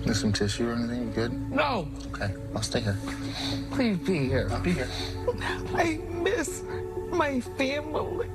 There's some tissue or anything? You good? No. Okay, I'll stay here. Please be here. I'll be here. I miss my family.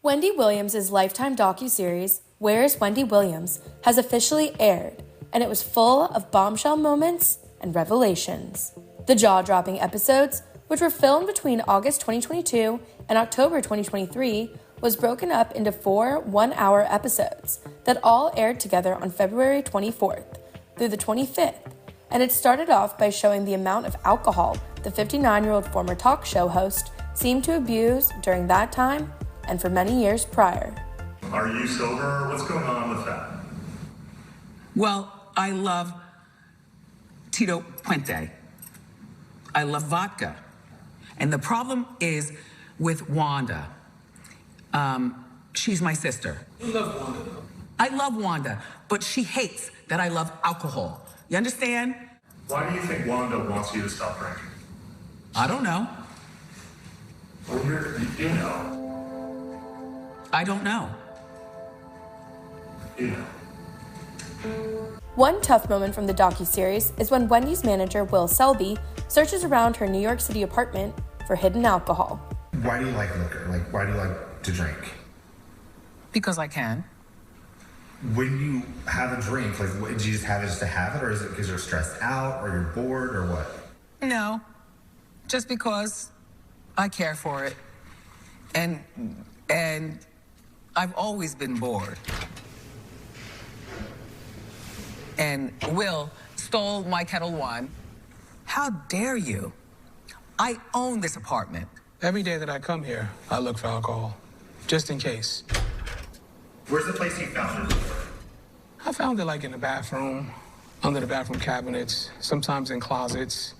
Wendy Williams' Lifetime docuseries, Where is Wendy Williams, has officially aired, and it was full of bombshell moments and revelations. The jaw-dropping episodes, which were filmed between August 2022 and October 2023, was broken up into 4 one-hour episodes that all aired together on February 24th through the 25th, and it started off by showing the amount of alcohol the 59-year-old former talk show host seemed to abuse during that time and for many years prior. Are you sober? What's going on with that? Well, I love Tito Puente. I love vodka. And the problem is with Wanda. She's my sister. You love Wanda, though. I love Wanda, but she hates that I love alcohol. You understand? Why do you think Wanda wants you to stop drinking? I don't know. Well, you know. I don't know. You know. One tough moment from the docuseries is when Wendy's manager, Will Selby, searches around her New York City apartment for hidden alcohol. Why do you like liquor? Like, why do you like to drink? Because I can. When you have a drink, like, do you just have it just to have it, or is it because you're stressed out, or you're bored, or what? No, just because I care for it. And I've always been bored. And Will stole my Kettle One. How dare you? I own this apartment. Every day that I come here, I look for alcohol, just in case. Where's the place you found it? I found it like in the bathroom, under the bathroom cabinets, sometimes in closets.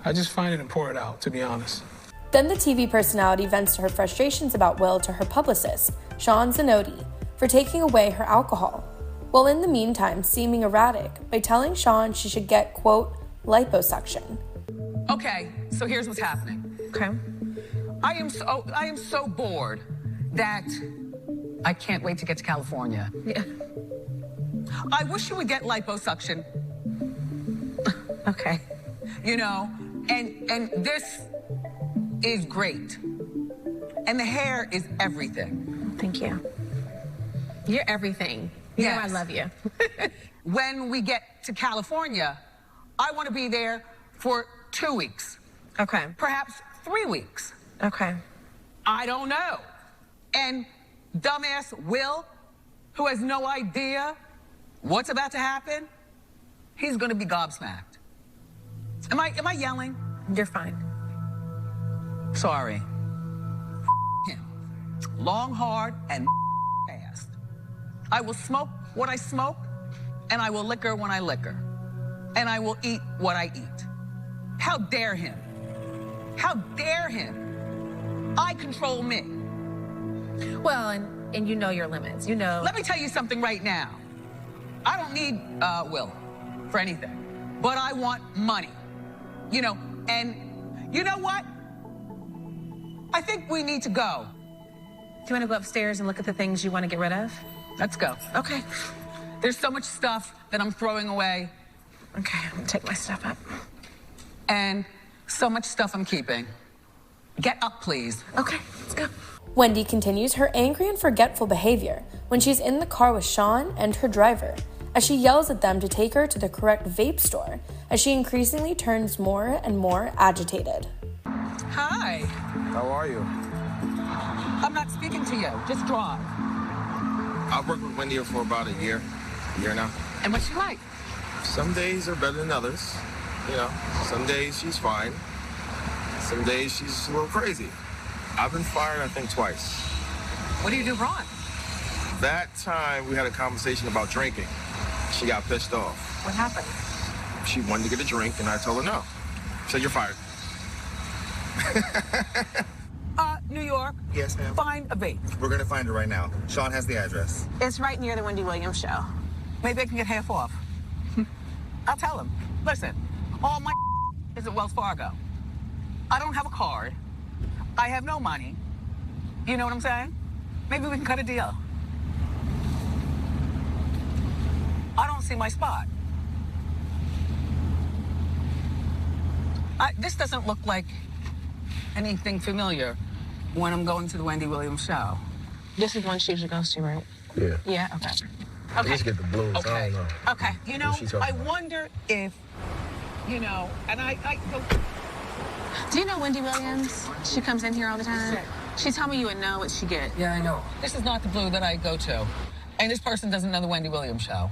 I just find it and pour it out, to be honest. Then the TV personality vents her frustrations about Will to her publicist, Sean Zanotti, for taking away her alcohol, while in the meantime seeming erratic by telling Sean she should get, quote, liposuction. Okay, so here's what's happening. Okay. I am so bored that I can't wait to get to California. Yeah. I wish you would get liposuction. Okay. You know, and this is great. And the hair is everything. Thank you. You're everything. Yes. You know I love you. When we get to California, I want to be there for 2 weeks. Okay. Perhaps 3 weeks. Okay. I don't know. And dumbass Will, who has no idea what's about to happen, he's going to be gobsmacked. Am I yelling? You're fine. Sorry. Him. Long, hard, and fast. I will smoke what I smoke, and I will liquor when I liquor. And I will eat what I eat. How dare him? How dare him? I control me. Well, and you know your limits. You know. Let me tell you something right now. I don't need Will for anything, but I want money. You know, and you know what? I think we need to go. Do you want to go upstairs and look at the things you want to get rid of? Let's go. Okay. There's so much stuff that I'm throwing away. Okay, I'm gonna take my stuff up. And so much stuff I'm keeping. Get up, please. Okay, let's go. Wendy continues her angry and forgetful behavior when she's in the car with Sean and her driver, as she yells at them to take her to the correct vape store, as she increasingly turns more and more agitated. Hi. How are you? I'm not speaking to you. Just drive. I've worked with Wendy for about a year now. And what's she like? Some days are better than others. You know, some days she's fine. Some days she's a little crazy. I've been fired, I think, twice. What do you do wrong? That time we had a conversation about drinking. She got pissed off. What happened? She wanted to get a drink, and I told her no. She said, "You're fired." New York. Yes, ma'am. Find a vape. We're gonna find her right now. Sean has the address. It's right near the Wendy Williams show. Maybe I can get half off. I'll tell him. Listen, all my is at Wells Fargo. I don't have a card. I have no money. You know what I'm saying? Maybe we can cut a deal. I don't see my spot. This doesn't look like anything familiar when I'm going to the Wendy Williams show. This is one she usually goes to, right? Yeah. Yeah, okay. I just get the blues. Okay. I don't know. Okay. You know, What she talking I about? wonder if, you know, and I Do you know Wendy Williams? She comes in here all the time. She told me you would know what she get. Yeah, I know. This is not the blue that I go to. And this person doesn't know the Wendy Williams show.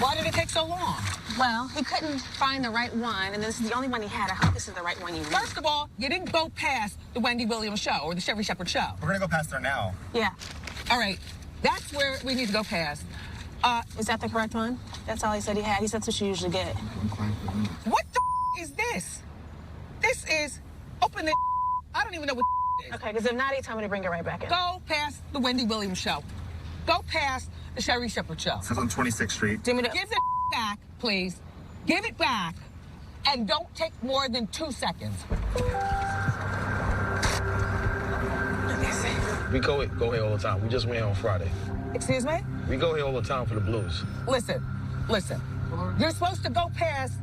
Why did it take so long? Well, he couldn't find the right one, and this is the only one he had. I hope this is the right one you need. First of all, you didn't go past the Wendy Williams show or the Sherry Shepherd show. We're gonna go past there now. Yeah. All right, that's where we need to go past. Is that the correct one? That's all he said he had. He said that's what you usually get. What the is this? This is, open the I don't even know what is. Okay, because if not, he told me to bring it right back in. Go past the Wendy Williams show. Go past the Sherry Shepherd show. This is on 26th Street. Do you want me to... Give the back, please. Give it back. And don't take more than 2 seconds. We go here all the time. We just went here on Friday. Excuse me? We go here all the time for the blues. Listen. You're supposed to go past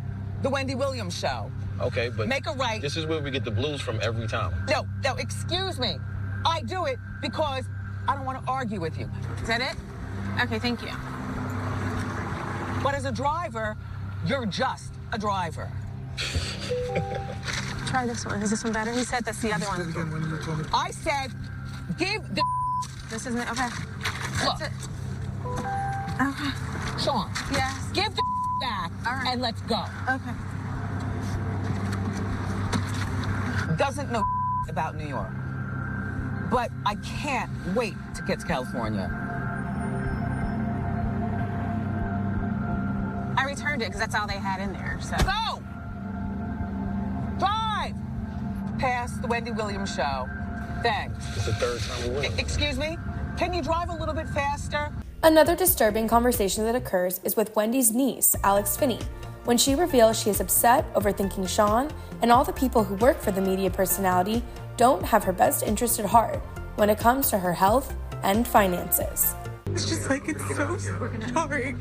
the Wendy Williams show. Okay, but Make a right. This is where we get the blues from every time. No, excuse me. I do it because I don't want to argue with you. Is that it? Okay, thank you. But as a driver, you're just a driver. Try this one. Is this one better? He said that's the other one. I said, give the This isn't it? Okay. look. That's it. Okay. Sean, Yes. give the back All right. and let's go. Okay. Doesn't know about New York. But I can't wait to get to California. I returned it because that's all they had in there, so. Go! Drive! Past the Wendy Williams show. Thanks. It's the third time we went. Excuse me? Can you drive a little bit faster? Another disturbing conversation that occurs is with Wendy's niece, Alex Finney, when she reveals she is upset over thinking Sean and all the people who work for the media personality don't have her best interest at heart when it comes to her health and finances. It's just like, it's so sorry.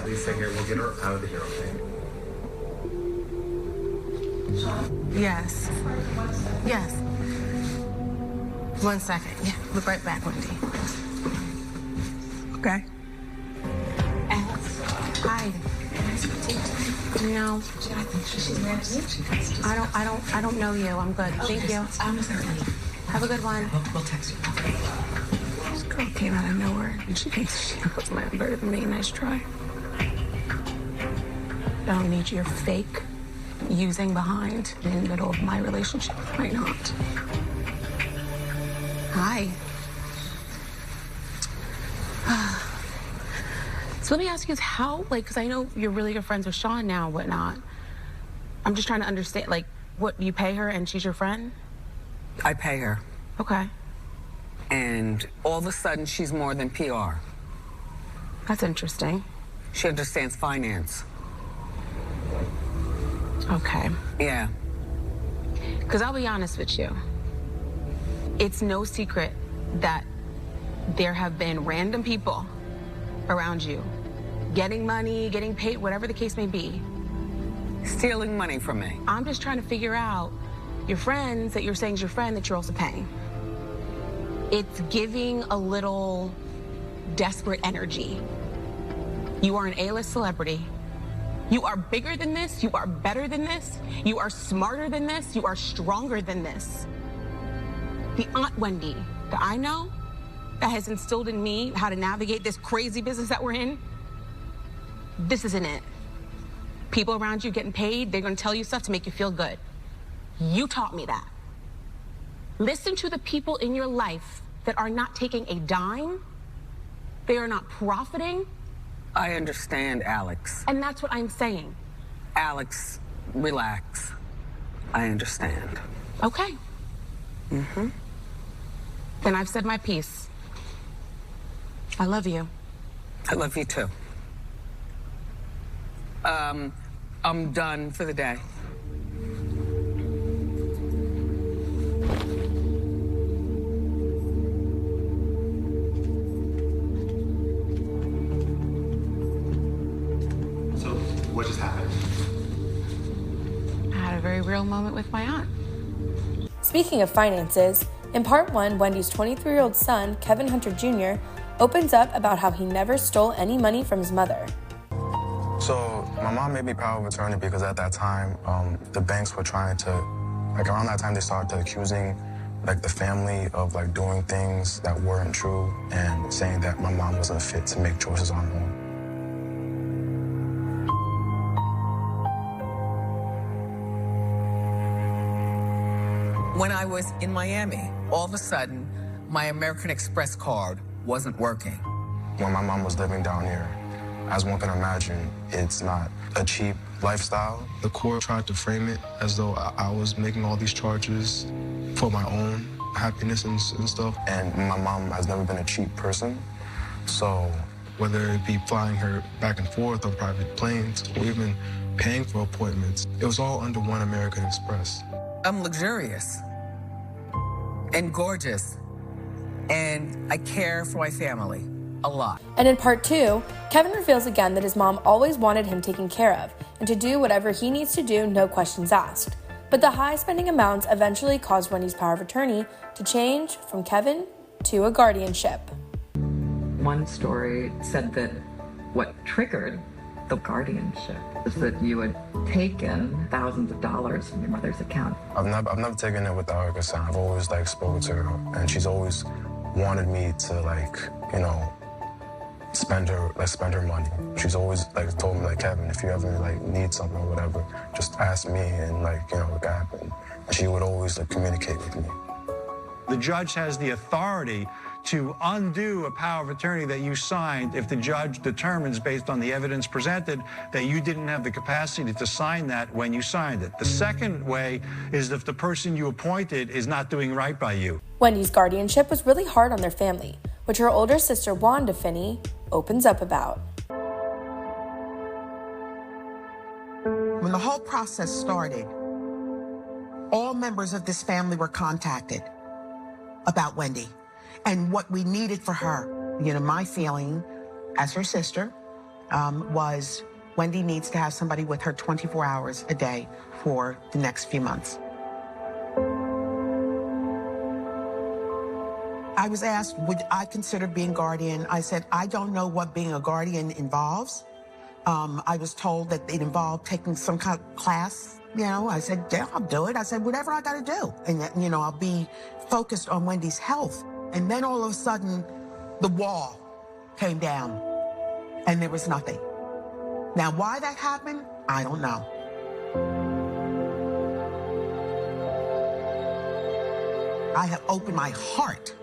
Please stay here. We'll get her out of here, okay? Yes. Yes. 1 second. Yeah, look right back, Wendy. Okay. Alex. Hi. No. I don't know you. I'm good. Thank you. Have a good one. We'll text you. This girl came out of nowhere and she thinks she knows my better than me. Nice try. I don't need your fake using behind in the middle of my relationship. Why not? Hi. So let me ask you, how, because I know you're really good friends with Sean now and whatnot. I'm just trying to understand, what, you pay her and she's your friend? I pay her. Okay. And all of a sudden, she's more than PR. That's interesting. She understands finance. Okay. Yeah. Because I'll be honest with you. It's no secret that there have been random people around you getting money, getting paid, whatever the case may be. Stealing money from me. I'm just trying to figure out your friends that you're saying is your friend that you're also paying. It's giving a little desperate energy. You are an A-list celebrity. You are bigger than this. You are better than this. You are smarter than this. You are stronger than this. The Aunt Wendy that I know, that has instilled in me how to navigate this crazy business that we're in, this isn't it. People around you getting paid, they're gonna tell you stuff to make you feel good. You taught me that. Listen to the people in your life that are not taking a dime. They are not profiting. I understand, Alex. And that's what I'm saying. Alex, relax. I understand. Okay. Mm-hmm. Then I've said my piece. I love you. I love you too. I'm done for the day. very real moment with my aunt. Speaking of finances, in part 1, Wendy's 23-year-old son, Kevin Hunter Jr., opens up about how he never stole any money from his mother. So my mom made me power of attorney because at that time, the banks were trying to, like around that time, they started accusing like the family of like doing things that weren't true and saying that my mom wasn't fit to make choices on her own. When I was in Miami, all of a sudden, my American Express card wasn't working. When my mom was living down here, as one can imagine, it's not a cheap lifestyle. The court tried to frame it as though I was making all these charges for my own happiness and stuff. And my mom has never been a cheap person. So whether it be flying her back and forth on private planes or even paying for appointments, it was all under one American Express. I'm luxurious and gorgeous, and I care for my family a lot. And in part 2, Kevin reveals again that his mom always wanted him taken care of and to do whatever he needs to do, no questions asked. But the high spending amounts eventually caused Wendy's power of attorney to change from Kevin to a guardianship. One story said that what triggered the guardianship is that you had taken thousands of dollars from your mother's account. I've never taken it without her consent. I've always like spoken to her, and she's always wanted me to like, you know, spend her money. She's always like told me like, Kevin, if you ever like need something or whatever, just ask me and like, you know, what happened. And she would always like communicate with me. The judge has the authority to undo a power of attorney that you signed if the judge determines, based on the evidence presented, that you didn't have the capacity to sign that when you signed it. The second way is if the person you appointed is not doing right by you. Wendy's guardianship was really hard on their family, which her older sister Wanda Finney opens up about. When the whole process started, all members of this family were contacted about Wendy and what we needed for her. You know, my feeling as her sister was Wendy needs to have somebody with her 24 hours a day for the next few months. I was asked, would I consider being guardian? I said, I don't know what being a guardian involves. I was told that it involved taking some kind of class. You know, I said, yeah, I'll do it. I said, whatever I got to do. And, you know, I'll be focused on Wendy's health. And then all of a sudden, the wall came down and there was nothing. Now, why that happened, I don't know. I have opened my heart,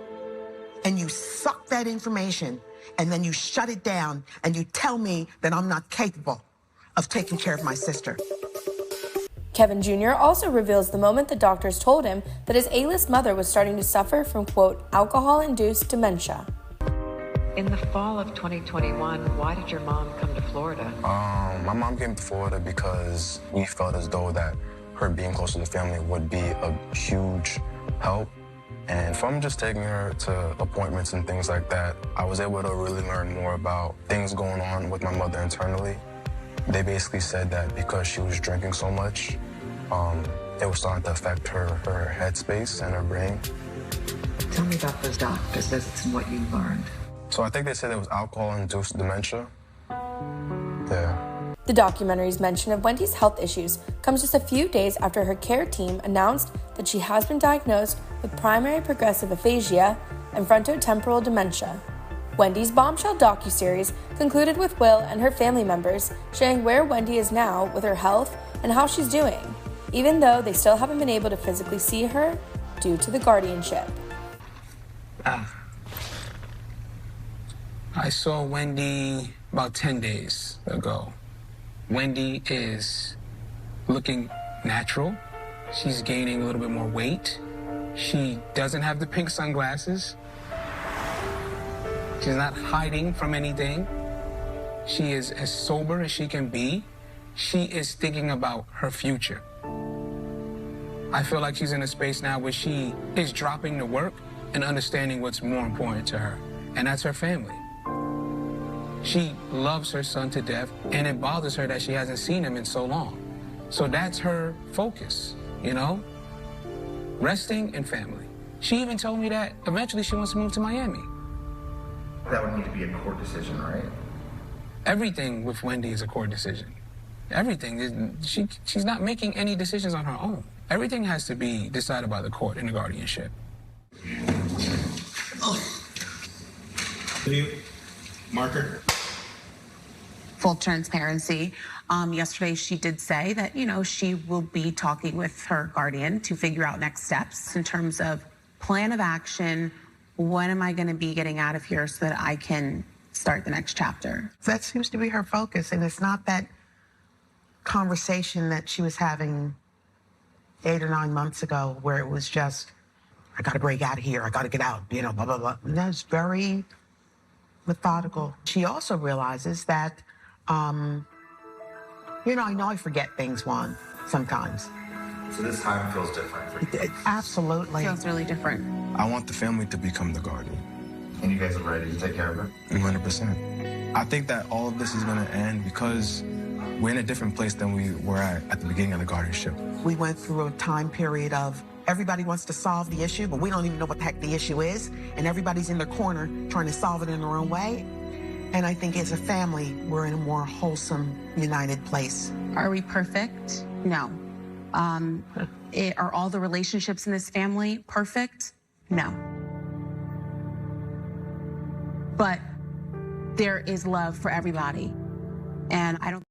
and you suck that information and then you shut it down and you tell me that I'm not capable of taking care of my sister. Kevin Jr. also reveals the moment the doctors told him that his A-list mother was starting to suffer from, quote, alcohol-induced dementia. In the fall of 2021, why did your mom come to Florida? My mom came to Florida because we felt as though that her being close to the family would be a huge help. And from just taking her to appointments and things like that, I was able to really learn more about things going on with my mother internally. They basically said that because she was drinking so much, it was starting to affect her headspace and her brain. Tell me about those doctor's visits and what you learned. So I think they said it was alcohol-induced dementia. Yeah. The documentary's mention of Wendy's health issues comes just a few days after her care team announced that she has been diagnosed with primary progressive aphasia and frontotemporal dementia. Wendy's Bombshell docuseries concluded with Will and her family members sharing where Wendy is now with her health and how she's doing, even though they still haven't been able to physically see her due to the guardianship. I saw Wendy about 10 days ago. Wendy is looking natural. She's gaining a little bit more weight. She doesn't have the pink sunglasses. She's not hiding from anything. She is as sober as she can be. She is thinking about her future. I feel like she's in a space now where she is dropping the work and understanding what's more important to her, and that's her family. She loves her son to death, and it bothers her that she hasn't seen him in so long. So that's her focus, you know? Resting and family. She even told me that eventually she wants to move to Miami. That would need to be a court decision, right? Everything with Wendy is a court decision. Everything is, she's not making any decisions on her own. Everything has to be decided by the court in the guardianship. Marker. Full transparency. Yesterday she did say that, you know, she will be talking with her guardian to figure out next steps in terms of plan of action. When am I going to be getting out of here so that I can start the next chapter? That seems to be her focus, and it's not that conversation that she was having 8 or 9 months ago where it was just, I got to break out of here, I got to get out, you know, blah, blah, blah. And that's very methodical. She also realizes that, you know I forget things, Juan, sometimes. So this time feels different for you. Absolutely. Feels really different. I want the family to become the guardian. And you guys are ready to take care of it? 100%. I think that all of this is going to end because we're in a different place than we were at the beginning of the guardianship. We went through a time period of everybody wants to solve the issue, but we don't even know what the heck the issue is, and everybody's in their corner trying to solve it in their own way. And I think as a family, we're in a more wholesome, united place. Are we perfect? No. Are all the relationships in this family perfect? No. But there is love for everybody. And I don't...